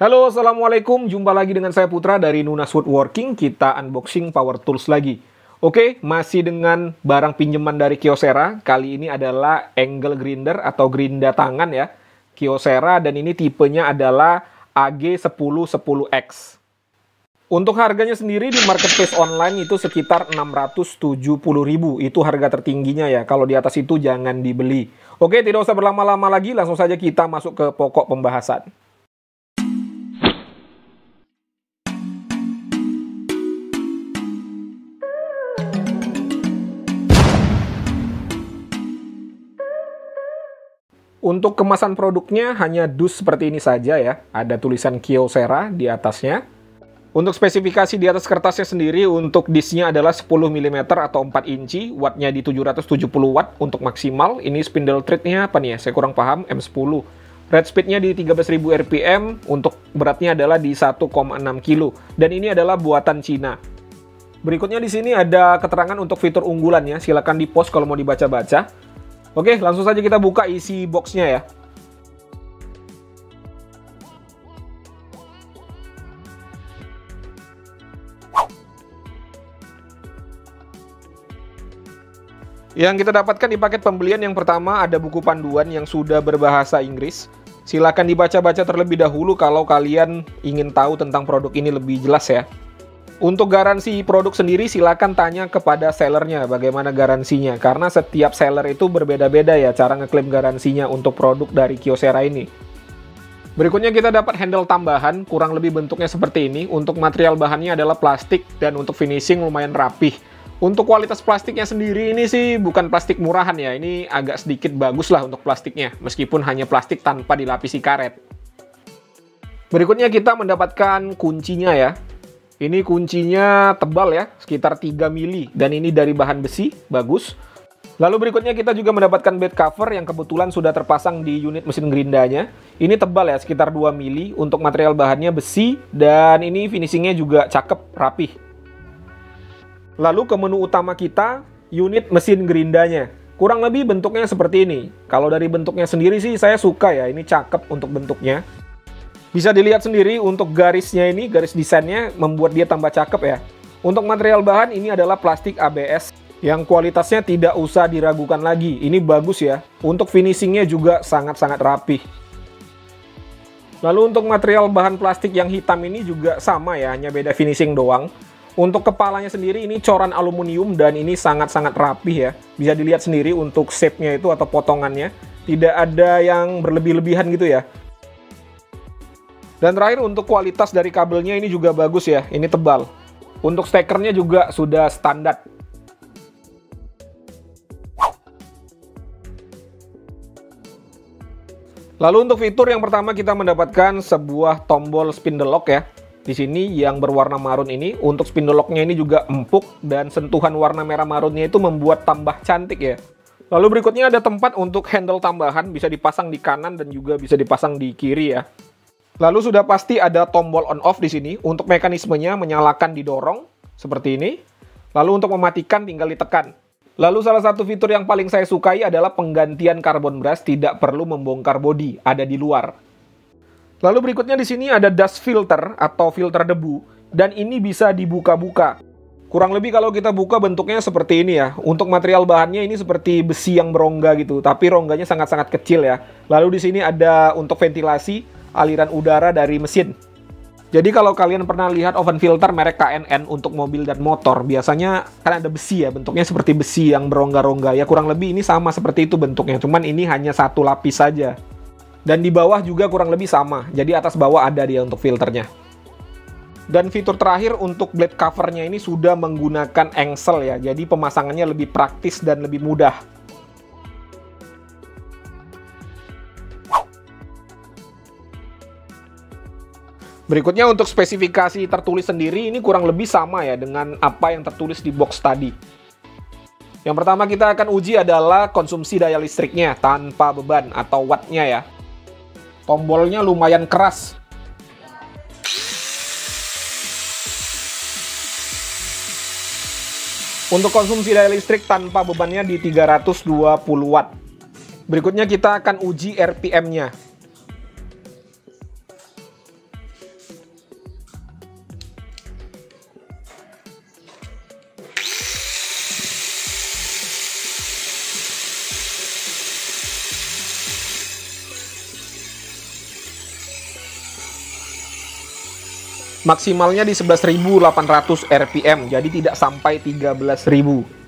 Halo, Assalamualaikum. Jumpa lagi dengan saya Putra dari Nunas Woodworking. Kita unboxing power tools lagi. Oke, masih dengan barang pinjaman dari Kyocera. Kali ini adalah angle grinder atau gerinda tangan ya. Kyocera, dan ini tipenya adalah AG1010X. Untuk harganya sendiri di marketplace online itu sekitar 670.000. Itu harga tertingginya ya. Kalau di atas itu jangan dibeli. Oke, tidak usah berlama-lama lagi. Langsung saja kita masuk ke pokok pembahasan. Untuk kemasan produknya hanya dus seperti ini saja ya. Ada tulisan Kyocera di atasnya. Untuk spesifikasi di atas kertasnya sendiri, untuk disnya adalah 10 mm atau 4 inci. Wattnya di 770 watt untuk maksimal. Ini spindle threadnya apa nih ya? Saya kurang paham, M10. Red speednya di 13.000 rpm. Untuk beratnya adalah di 1,6 kg. Dan ini adalah buatan Cina. Berikutnya di sini ada keterangan untuk fitur unggulannya. Silakan di post kalau mau dibaca-baca. Oke, langsung saja kita buka isi boxnya ya. Yang kita dapatkan di paket pembelian yang pertama ada buku panduan yang sudah berbahasa Inggris. Silakan dibaca-baca terlebih dahulu kalau kalian ingin tahu tentang produk ini lebih jelas ya. Untuk garansi produk sendiri silakan tanya kepada sellernya bagaimana garansinya. Karena setiap seller itu berbeda-beda ya cara ngeklaim garansinya untuk produk dari Kyocera ini. Berikutnya kita dapat handle tambahan, kurang lebih bentuknya seperti ini. Untuk material bahannya adalah plastik dan untuk finishing lumayan rapih. Untuk kualitas plastiknya sendiri ini sih bukan plastik murahan ya. Ini agak sedikit bagus lah untuk plastiknya. Meskipun hanya plastik tanpa dilapisi karet. Berikutnya kita mendapatkan kuncinya ya. Ini kuncinya tebal ya, sekitar 3 mili. Dan ini dari bahan besi, bagus. Lalu berikutnya kita juga mendapatkan bed cover yang kebetulan sudah terpasang di unit mesin gerindanya. Ini tebal ya, sekitar 2 mili. Untuk material bahannya besi. Dan ini finishingnya juga cakep, rapih. Lalu ke menu utama kita, unit mesin gerindanya. Kurang lebih bentuknya seperti ini. Kalau dari bentuknya sendiri sih saya suka ya, ini cakep untuk bentuknya. Bisa dilihat sendiri untuk garisnya ini, garis desainnya membuat dia tambah cakep ya. Untuk material bahan ini adalah plastik ABS yang kualitasnya tidak usah diragukan lagi. Ini bagus ya. Untuk finishingnya juga sangat-sangat rapih. Lalu untuk material bahan plastik yang hitam ini juga sama ya, hanya beda finishing doang. Untuk kepalanya sendiri ini coran aluminium dan ini sangat-sangat rapih ya. Bisa dilihat sendiri untuk shape-nya itu atau potongannya. Tidak ada yang berlebih-lebihan gitu ya. Dan terakhir untuk kualitas dari kabelnya ini juga bagus ya, ini tebal. Untuk stekernya juga sudah standar. Lalu untuk fitur yang pertama kita mendapatkan sebuah tombol spindle lock ya. Di sini yang berwarna marun ini, untuk spindle locknya ini juga empuk dan sentuhan warna merah marunnya itu membuat tambah cantik ya. Lalu berikutnya ada tempat untuk handle tambahan, bisa dipasang di kanan dan juga bisa dipasang di kiri ya. Lalu sudah pasti ada tombol on off di sini. Untuk mekanismenya menyalakan didorong seperti ini. Lalu untuk mematikan tinggal ditekan. Lalu salah satu fitur yang paling saya sukai adalah penggantian carbon brush, tidak perlu membongkar bodi, ada di luar. Lalu berikutnya di sini ada dust filter atau filter debu dan ini bisa dibuka-buka. Kurang lebih kalau kita buka bentuknya seperti ini ya. Untuk material bahannya ini seperti besi yang berongga gitu, tapi rongganya sangat-sangat kecil ya. Lalu di sini ada untuk ventilasi aliran udara dari mesin. Jadi kalau kalian pernah lihat oven filter merek KNN untuk mobil dan motor, biasanya kan ada besi ya, bentuknya seperti besi yang berongga-rongga. Ya kurang lebih ini sama seperti itu bentuknya, cuman ini hanya satu lapis saja. Dan di bawah juga kurang lebih sama, jadi atas bawah ada dia untuk filternya. Dan fitur terakhir untuk blade covernya ini sudah menggunakan engsel ya, jadi pemasangannya lebih praktis dan lebih mudah. Berikutnya untuk spesifikasi tertulis sendiri ini kurang lebih sama ya dengan apa yang tertulis di box tadi. Yang pertama kita akan uji adalah konsumsi daya listriknya tanpa beban atau wattnya ya. Tombolnya lumayan keras. Untuk konsumsi daya listrik tanpa bebannya di 320 watt. Berikutnya kita akan uji RPM-nya. Maksimalnya di 11.800 RPM, jadi tidak sampai 13.000.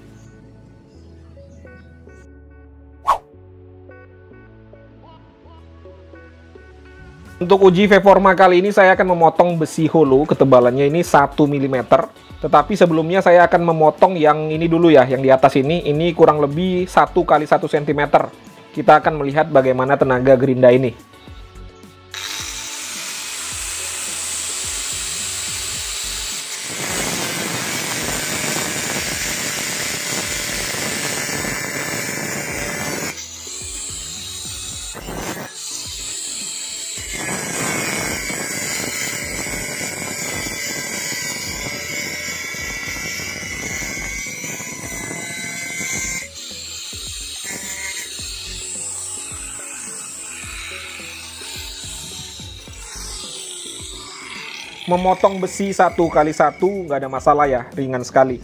Untuk uji V-Forma kali ini saya akan memotong besi holo, ketebalannya ini 1 mm. Tetapi sebelumnya saya akan memotong yang ini dulu ya, yang di atas ini kurang lebih 1 x 1 cm. Kita akan melihat bagaimana tenaga gerinda ini. Memotong besi 1 x 1 nggak ada masalah ya, ringan sekali.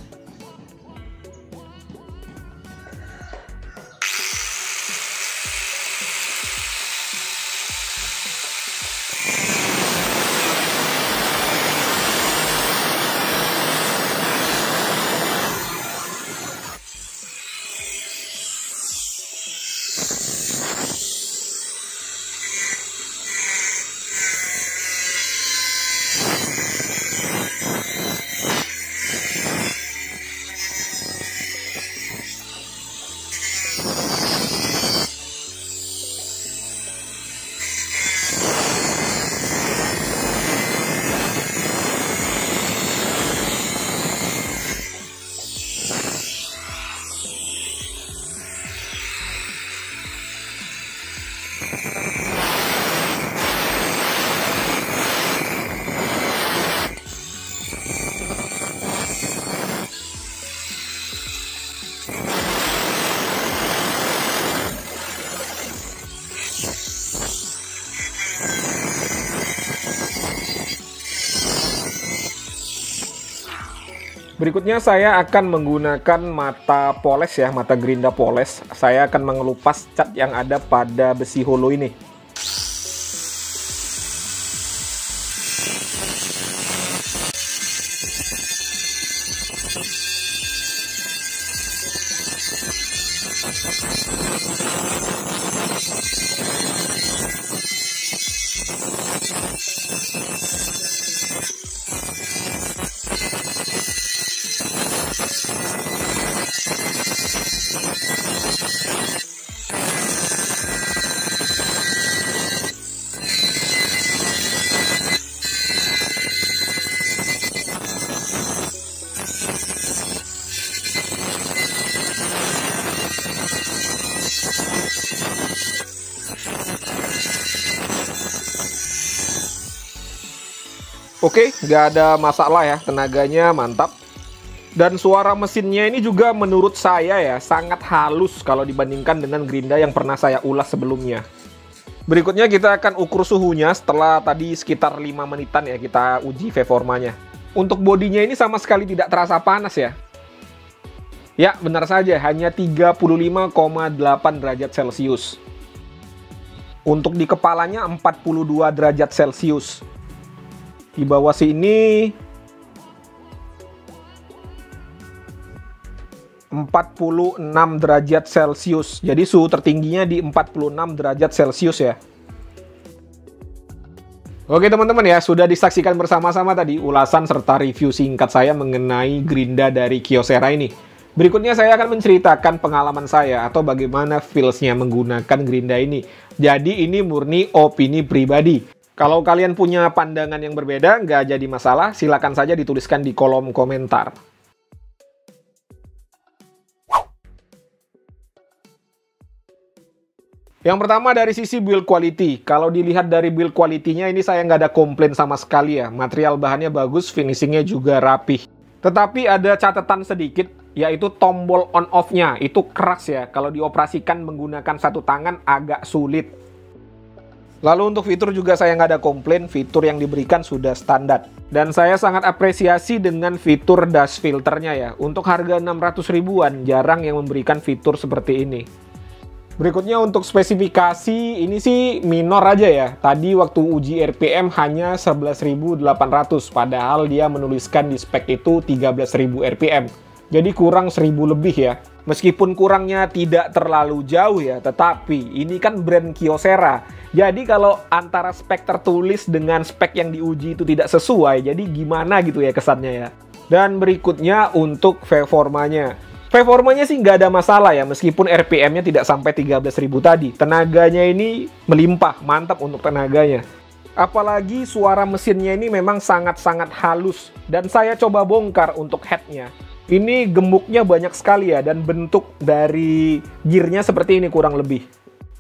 Berikutnya saya akan menggunakan mata poles ya, mata gerinda poles. Saya akan mengelupas cat yang ada pada besi holo ini. Oke, nggak ada masalah ya, tenaganya mantap. Dan suara mesinnya ini juga menurut saya ya, sangat halus kalau dibandingkan dengan gerinda yang pernah saya ulas sebelumnya. Berikutnya kita akan ukur suhunya setelah tadi sekitar 5 menitan ya kita uji V-Formanya. Untuk bodinya ini sama sekali tidak terasa panas ya. Ya, benar saja, hanya 35,8 derajat Celcius. Untuk di kepalanya 42 derajat Celcius. Di bawah sini 46 derajat Celcius. Jadi suhu tertingginya di 46 derajat Celcius ya. Oke teman-teman ya, sudah disaksikan bersama-sama tadi ulasan serta review singkat saya mengenai gerinda dari Kyocera ini. Berikutnya saya akan menceritakan pengalaman saya atau bagaimana feels-nya menggunakan gerinda ini. Jadi ini murni opini pribadi. Kalau kalian punya pandangan yang berbeda, nggak jadi masalah, silakan saja dituliskan di kolom komentar. Yang pertama dari sisi build quality. Kalau dilihat dari build quality-nya ini saya nggak ada komplain sama sekali ya. Material bahannya bagus, finishingnya juga rapih. Tetapi ada catatan sedikit, yaitu tombol on-off-nya. Itu keras ya, kalau dioperasikan menggunakan satu tangan agak sulit. Lalu untuk fitur juga saya nggak ada komplain, fitur yang diberikan sudah standar. Dan saya sangat apresiasi dengan fitur dust filternya ya. Untuk harga 600 ribuan, jarang yang memberikan fitur seperti ini. Berikutnya untuk spesifikasi, ini sih minor aja ya. Tadi waktu uji RPM hanya 11.800, padahal dia menuliskan di spek itu 13.000 RPM. Jadi kurang 1.000 lebih ya. Meskipun kurangnya tidak terlalu jauh ya, tetapi ini kan brand Kyocera. Jadi kalau antara spek tertulis dengan spek yang diuji itu tidak sesuai, jadi gimana gitu ya kesannya ya. Dan berikutnya untuk performanya. Performanya sih nggak ada masalah ya, meskipun RPM-nya tidak sampai 13.000 tadi. Tenaganya ini melimpah, mantap untuk tenaganya. Apalagi suara mesinnya ini memang sangat-sangat halus. Dan saya coba bongkar untuk headnya. Ini gemuknya banyak sekali ya, dan bentuk dari gearnya seperti ini kurang lebih.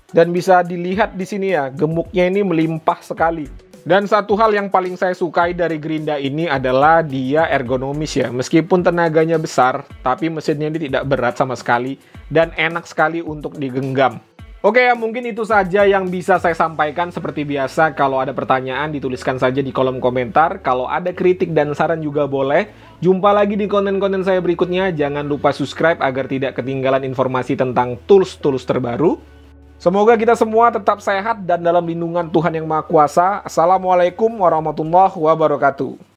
Dan bisa dilihat di sini ya, gemuknya ini melimpah sekali. Dan satu hal yang paling saya sukai dari Grinda ini adalah dia ergonomis ya. Meskipun tenaganya besar, tapi mesinnya ini tidak berat sama sekali dan enak sekali untuk digenggam. Oke ya, mungkin itu saja yang bisa saya sampaikan. Seperti biasa, kalau ada pertanyaan dituliskan saja di kolom komentar. Kalau ada kritik dan saran juga boleh. Jumpa lagi di konten-konten saya berikutnya. Jangan lupa subscribe agar tidak ketinggalan informasi tentang tools-tools terbaru. Semoga kita semua tetap sehat dan dalam lindungan Tuhan Yang Maha Kuasa. Assalamualaikum warahmatullahi wabarakatuh.